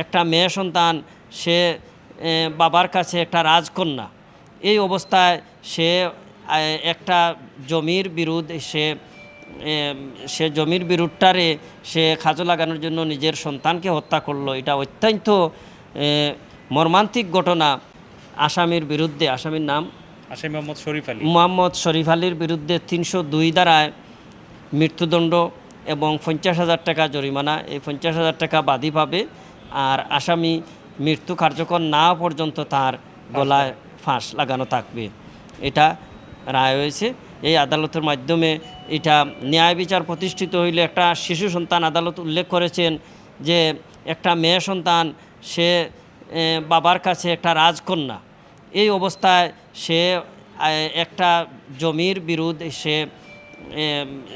একটা মেয়ে সন্তান, সে বাবার কাছে একটা রাজকন্যা। এই অবস্থায় সে একটা জমির বিরুদ্ধে সে জমির বিরুদ্ধটারে সে কাজে লাগানোর জন্য নিজের সন্তানকে হত্যা করলো। এটা অত্যন্ত মর্মান্তিক ঘটনা। আসামির বিরুদ্ধে, আসামির নাম মোহাম্মদ শরীফ আলীর বিরুদ্ধে 302 ধারায় মৃত্যুদণ্ড এবং 50,000 টাকা জরিমানা। এই 50,000 টাকা বাদী পাবে, আর আসামি মৃত্যু কার্যকর না পর্যন্ত তার গলায় ফাঁস লাগানো থাকবে। এটা রায় হয়েছে। এই আদালতের মাধ্যমে এটা ন্যায় বিচার প্রতিষ্ঠিত হইলে একটা শিশু সন্তান, আদালত উল্লেখ করেছেন যে একটা মেয়ে সন্তান, সে বাবার কাছে একটা রাজকন্যা। এই অবস্থায় সে একটা জমির বিরুদ্ধে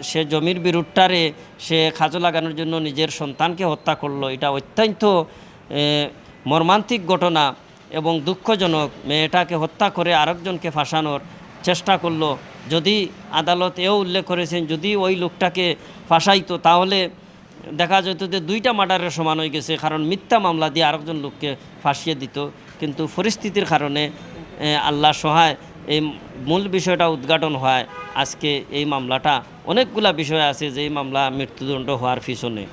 সে জমির বিরুদ্ধটারে সে কাজে লাগানোর জন্য নিজের সন্তানকে হত্যা করলো। এটা অত্যন্ত মর্মান্তিক ঘটনা এবং দুঃখজনক। মেয়েটাকে হত্যা করে আরেকজনকে ফাঁসানোর চেষ্টা করলো। যদি আদালত এও উল্লেখ করেছেন, যদি ওই লোকটাকে ফাঁসাইতো তাহলে দেখা যেত যে 2টা মার্ডারের সমান হয়ে গেছে, কারণ মিথ্যা মামলা দিয়ে আরেকজন লোককে ফাঁসিয়ে দিত। কিন্তু পরিস্থিতির কারণে আল্লাহ সহায় এই মূল বিষয়টা উদ্ঘাটন হয়। আজকে এই মামলাটা, অনেকগুলা বিষয় আছে যে এই মামলা মৃত্যুদণ্ড হওয়ার পিছনে।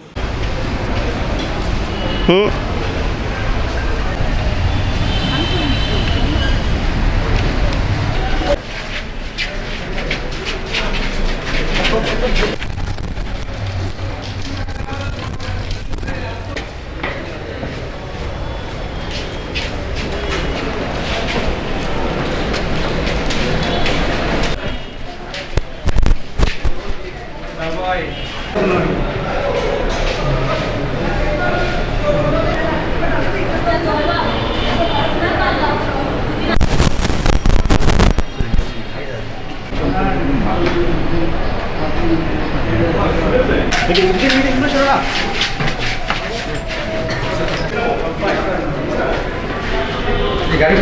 গাড়ি